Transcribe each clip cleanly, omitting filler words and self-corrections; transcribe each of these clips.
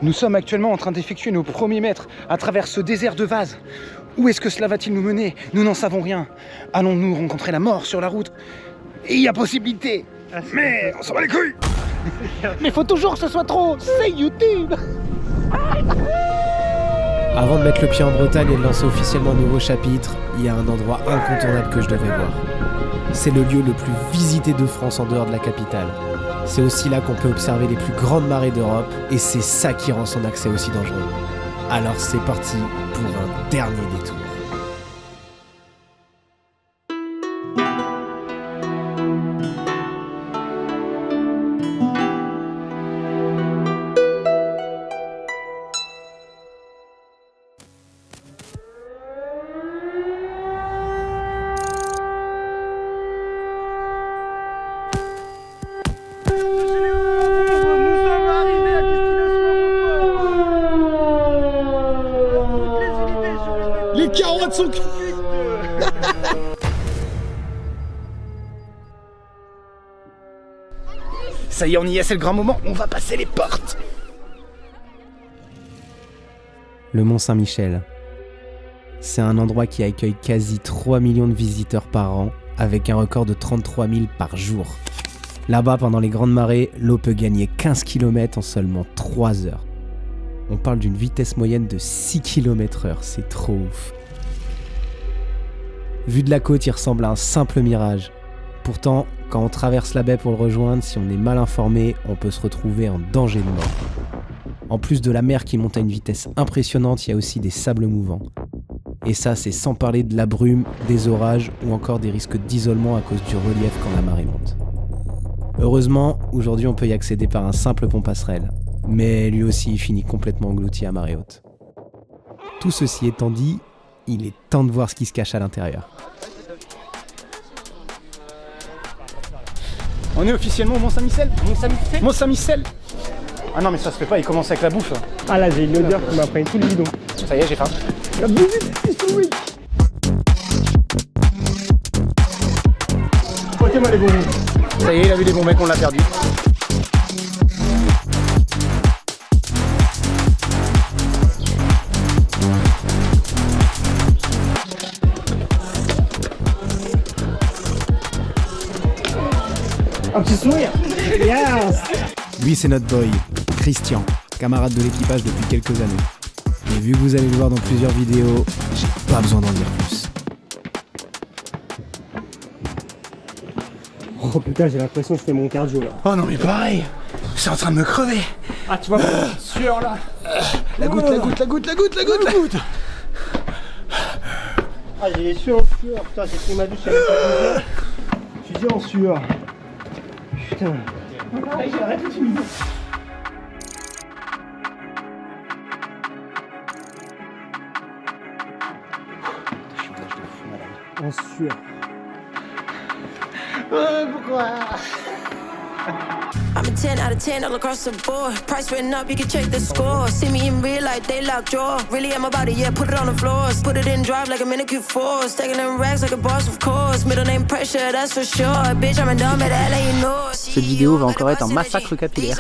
Nous sommes actuellement en train d'effectuer nos premiers mètres à travers ce désert de vase. Où est-ce que cela va-t-il nous mener? Nous n'en savons rien. Allons-nous rencontrer la mort sur la route? Il y a possibilité. Mais on s'en bat les couilles. Mais faut toujours que ce soit trop. C'est YouTube. Avant de mettre le pied en Bretagne et de lancer officiellement un nouveau chapitre, il y a un endroit incontournable que je devais voir. C'est le lieu le plus visité de France en dehors de la capitale. C'est aussi là qu'on peut observer les plus grandes marées d'Europe, et c'est ça qui rend son accès aussi dangereux. Alors c'est parti pour un dernier détour. Les carottes sont cuites. Ça y est, on y est, c'est le grand moment, on va passer les portes. Le Mont Saint-Michel. C'est un endroit qui accueille quasi 3 millions de visiteurs par an, avec un record de 33 000 par jour. Là-bas, pendant les grandes marées, l'eau peut gagner 15 km en seulement 3 heures. On parle d'une vitesse moyenne de 6 km/h, c'est trop ouf. Vu de la côte, il ressemble à un simple mirage. Pourtant, quand on traverse la baie pour le rejoindre, si on est mal informé, on peut se retrouver en danger de mort. En plus de la mer qui monte à une vitesse impressionnante, il y a aussi des sables mouvants. Et ça, c'est sans parler de la brume, des orages ou encore des risques d'isolement à cause du relief quand la marée monte. Heureusement, aujourd'hui on peut y accéder par un simple pont passerelle, mais lui aussi finit complètement englouti à marée haute. Tout ceci étant dit, il est temps de voir ce qui se cache à l'intérieur. On est officiellement au Mont Saint-Michel. Mont Saint-Michel. Ah non mais ça se fait pas, il commence avec la bouffe. Ah là j'ai une odeur qui m'a pris tout le bidon. Ça y est, j'ai faim. La bouffe est tout week. Pointez-moi les bonbons. Ça y est, il a vu les bons mecs, on l'a perdu. Un petit sourire. Yes. Lui c'est notre boy, Christian, camarade de l'équipage depuis quelques années. Et vu que vous allez le voir dans plusieurs vidéos, j'ai pas besoin d'en dire plus. Oh putain, j'ai l'impression que je fais mon cardio là. Oh non mais pareil, c'est en train de me crever. Ah tu vois ma sueur là. La goutte, la goutte, la goutte, la goutte, la goutte, la goutte. Ah j'ai les sueurs en sueur, putain j'ai pris ma douche avec la douche. Je suis déjà en sueur. Putain. J'arrête tout de suite. En sueur. Pourquoi? I'm a 10 out of 10 all across the board. Price written up, you can check the score. See me in real life, they lock jaw. Really, I'm about it, yeah, put it on the floors. Put it in drive like I'm in a Q4. Stacking them racks like a boss, of course. Middle name pressure, that's for sure. Bitch, I'm a dumb at LA, you know. Cette vidéo va encore être un massacre capillaire.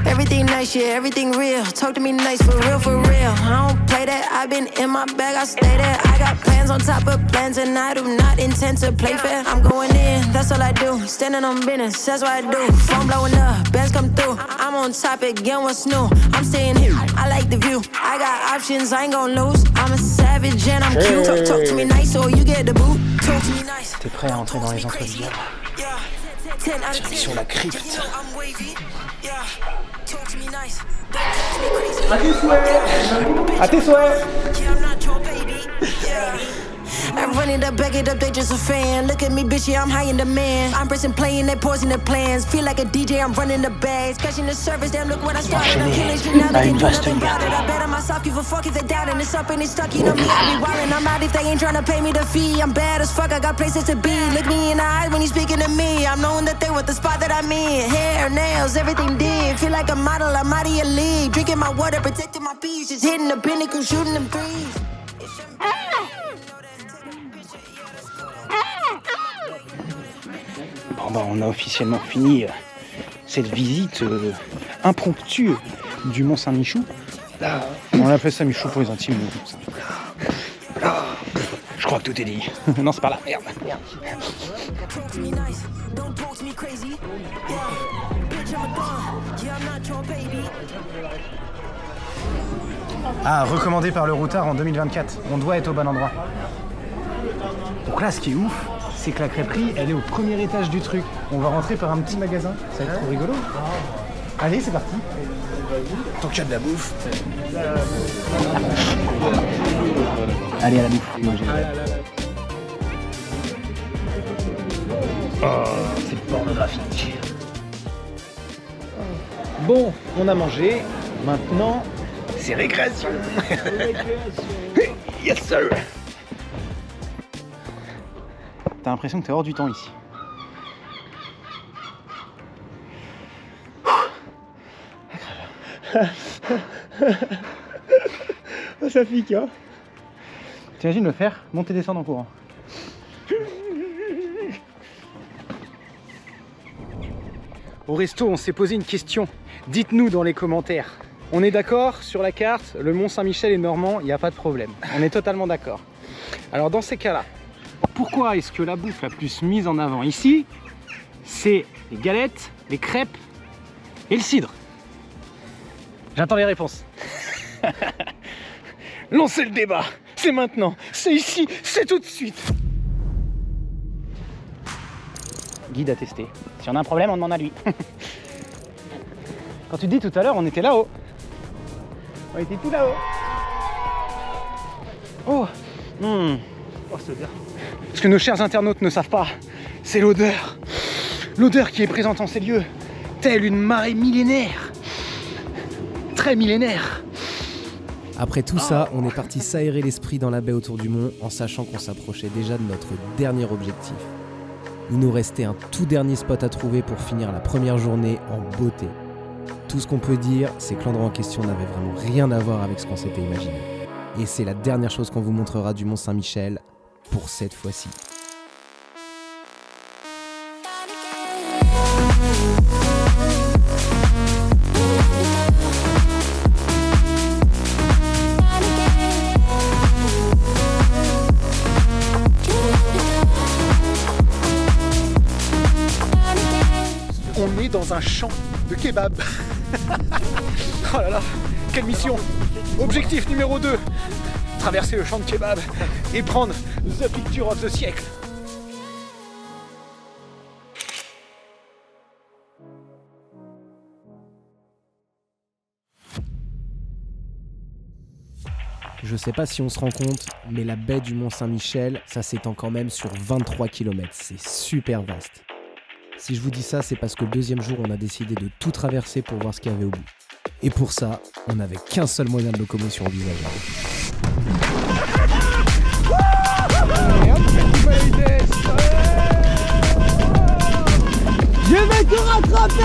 Everything nice, yeah, everything real. Talk to me nice, for real, for real. I don't play that, I've been in my bag, I stay there. I got plans on top of plans, and I do not intend to play fair. I'm going in, that's all I do. Standing on business, that's what I do. Phone blowing up, bands come through. I'm on top again, what's new? I'm staying here, I like the view. I got options, I ain't gon' lose. I'm a savage and I'm cute. Talk to me nice or you get the boot. Talk to me nice. T'es prêt à entrer dans les encres du diable? Direction la crypte. À tes souhaits. À tes souhaits. I run it up, back it up, they just a fan. Look at me, bitch, yeah, I'm high in demand. I'm pressing play and they pausing their plans. Feel like a DJ, I'm running the bags. Catching the service, damn, look what I started. I'm killing shit now, they can do nothing about it. I bet on myself, give a fuck if they doubt it. It's up and it's stuck, you know me, I be wildin'. I'm out if they ain't tryna pay me the fee. I'm bad as fuck, I got places to be. Look me in the eyes when you speaking to me. I'm knowing that they want the spot that I'm in. Hair, nails, everything did. Feel like a model, I'm out of your league. Drinking my water, protecting my peace. Just hitting the pinnacle, shooting them threes. Bon bah on a officiellement fini cette visite impromptue du Mont Saint-Michou. On appelle ça Michou pour les intimes. Comme ça. Je crois que tout est dit. Non, c'est par là. Merde. Ah, recommandé par le routard en 2024. On doit être au bon endroit. Donc là, ce qui est ouf, c'est que la crêperie, elle est au premier étage du truc. On va rentrer par un petit magasin. Ça va être trop rigolo. Allez, c'est parti. Tant qu'il y a de la bouffe. Allez, à la bouffe. Oh, c'est pornographique. Bon, on a mangé. Maintenant, c'est récréation. Yes, sir. T'as l'impression que t'es hors du temps ici. Oh, ça pique, hein. T'imagines le faire, monter et descendre en courant. Au resto, on s'est posé une question. Dites-nous dans les commentaires. On est d'accord sur la carte, le Mont Saint-Michel est normand, il n'y a pas de problème. On est totalement d'accord. Alors dans ces cas-là, pourquoi est-ce que la bouffe la plus mise en avant ici, c'est les galettes, les crêpes et le cidre? J'attends les réponses. Lancez le débat, c'est maintenant, c'est ici, c'est tout de suite. Guide à tester. Si on a un problème, on demande à lui. Quand tu te dis tout à l'heure, on était là-haut. On était tout là-haut. Oh, Oh, c'est bien. Ce que nos chers internautes ne savent pas, c'est l'odeur. L'odeur qui est présente en ces lieux, telle une marée millénaire. Très millénaire. Après tout ça, on est parti s'aérer l'esprit dans la baie autour du mont en sachant qu'on s'approchait déjà de notre dernier objectif. Il nous restait un tout dernier spot à trouver pour finir la première journée en beauté. Tout ce qu'on peut dire, c'est que l'endroit en question n'avait vraiment rien à voir avec ce qu'on s'était imaginé. Et c'est la dernière chose qu'on vous montrera du Mont Saint-Michel pour cette fois-ci. On est dans un champ de kebab. Oh là là, quelle mission! Objectif numéro 2, traverser le champ de kebab et prendre the picture of the siècle. Je sais pas si on se rend compte, mais la baie du Mont Saint-Michel, ça s'étend quand même sur 23 km, c'est super vaste. Si je vous dis ça, c'est parce que le deuxième jour, on a décidé de tout traverser pour voir ce qu'il y avait au bout. Et pour ça, on n'avait qu'un seul moyen de locomotion envisageable. Je vais te rattraper!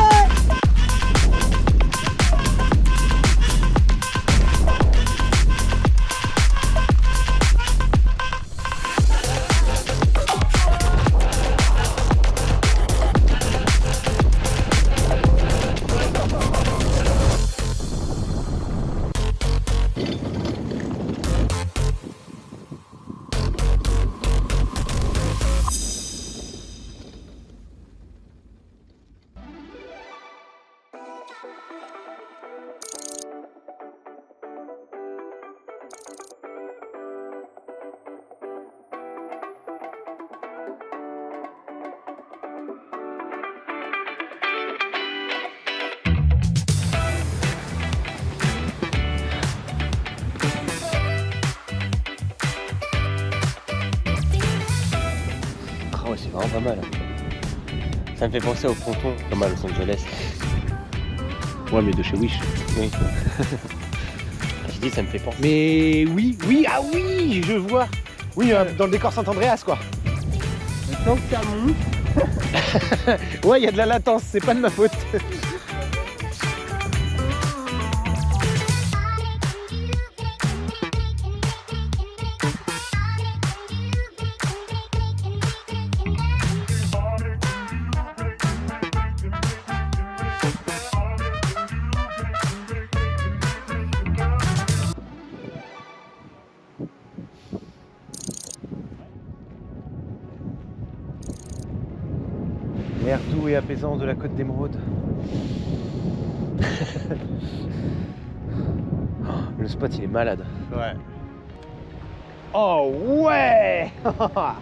Ouais, c'est vraiment pas mal. Ça me fait penser au ponton comme à Los Angeles. Ouais, mais de chez Wish. Oui. Je dis, ça me fait penser. Mais oui, ah oui, je vois. Oui, dans le décor Saint-Andréas, quoi. Maintenant que ça monte. Ouais, il y a de la latence, c'est pas de ma faute. L'air doux et apaisant de la côte d'Émeraude. Le spot il est malade. Ouais. Oh ouais. Bon, là,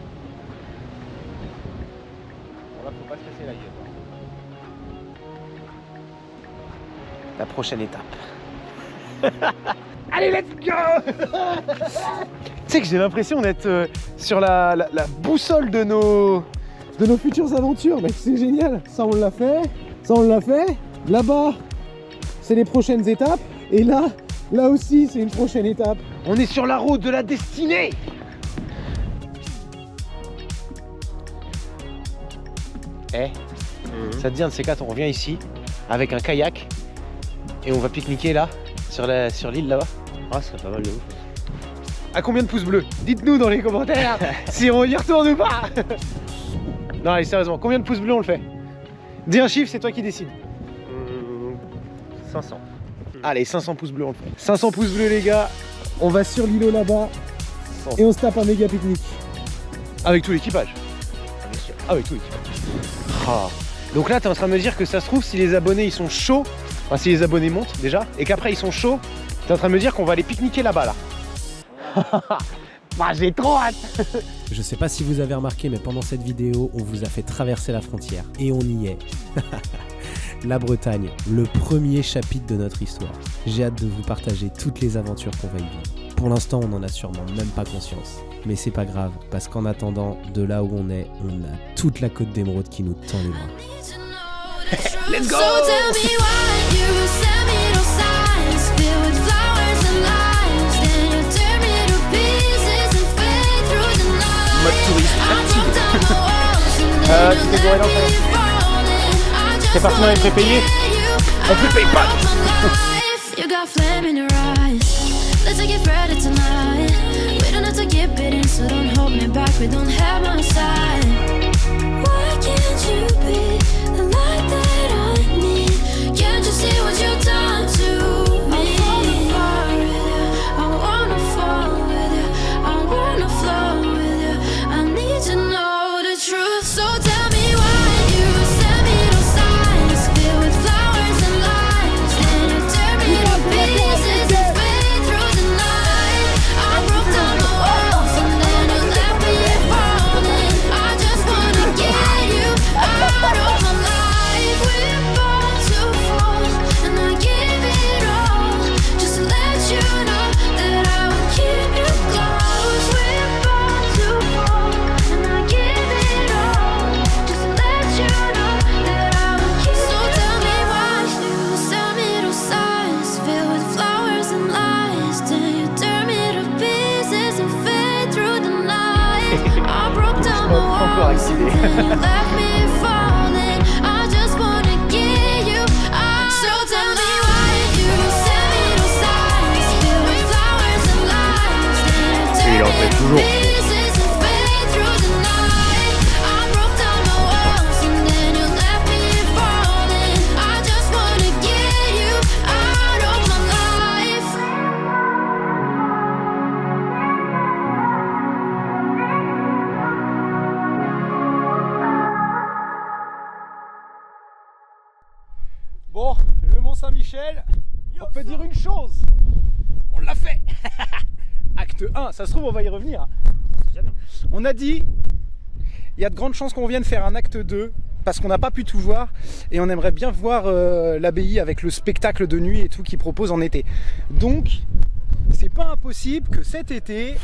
faut pas se casser la gueule. La prochaine étape. Allez, let's go. Tu sais que j'ai l'impression d'être sur la boussole de nos futures aventures, mec, c'est génial. Ça on l'a fait, Là-bas, c'est les prochaines étapes. Et là aussi, c'est une prochaine étape. On est sur la route de la destinée. Ça te dit un de ces quatre, on revient ici avec un kayak et on va pique-niquer là, sur l'île là-bas. Ah, ça serait pas mal de ouf. À combien de pouces bleus? Dites-nous dans les commentaires si on y retourne ou pas. Non, allez, sérieusement, combien de pouces bleus on le fait? Dis un chiffre, c'est toi qui décides. 500. Allez, 500 pouces bleus on le fait. 500 pouces bleus les gars, on va sur l'îlot là-bas et on se tape un méga pique-nique. Avec tout l'équipage. Bien sûr. Avec tout l'équipage. Ah. Donc là, t'es en train de me dire que ça se trouve, si les abonnés ils sont chauds, enfin si les abonnés montent déjà, et qu'après ils sont chauds, t'es en train de me dire qu'on va aller pique-niquer là-bas là. Bah, j'ai trop hâte. Je sais pas si vous avez remarqué, mais pendant cette vidéo, on vous a fait traverser la frontière. Et on y est. La Bretagne, le premier chapitre de notre histoire. J'ai hâte de vous partager toutes les aventures qu'on va y vivre. Pour l'instant, on n'en a sûrement même pas conscience. Mais c'est pas grave, parce qu'en attendant, de là où on a toute la côte d'Émeraude qui nous tend les bras. Let's go. So tell me why you send me those signs filled with flowers and lies. Then you tear me to pieces and fade through the night. Mode touriste I broke active. down the walls and tu then t'es you bourré left d'enfer. me falling. I just C'est parti dans les wanna prépayés. get you On prépaye pas. out of my life. You got flame in your eyes. Let's take it further tonight. We don't have to keep it in, so don't hold me back. We don't have my side. Why can't you be the light that I need? Can't you see what you've done to me? I wanna fall with you. I wanna flow with you. I need to know the truth. So tell me why you send me those signs filled with flowers and lies. Then you tear me to pieces and fade through the night. I broke down the walls and then you left me falling. I just wanna get you out of my life. We're born to fall, and I give it all just to let you know that I will keep you close. We're born to fall, and I give it all just to let you know that I will keep. So tell me why you send me those signs filled with flowers and lies. Then you tear me to pieces and fade through the night. I broke down the walls and then you left me falling. I just wanna get you out. So tell me why you send me those signs filled with flowers and lies. Then you tear me to pieces and fade through the night. I broke down the walls and then you left me falling. I just wanna get you out of my life. Bon, le Mont-Saint-Michel, on peut dire une chose. On l'a fait. Acte 1, ça se trouve on va y revenir. On a dit, il y a de grandes chances qu'on vienne faire un acte 2 parce qu'on n'a pas pu tout voir et on aimerait bien voir l'abbaye avec le spectacle de nuit et tout qu'ils proposent en été. Donc, c'est pas impossible que cet été,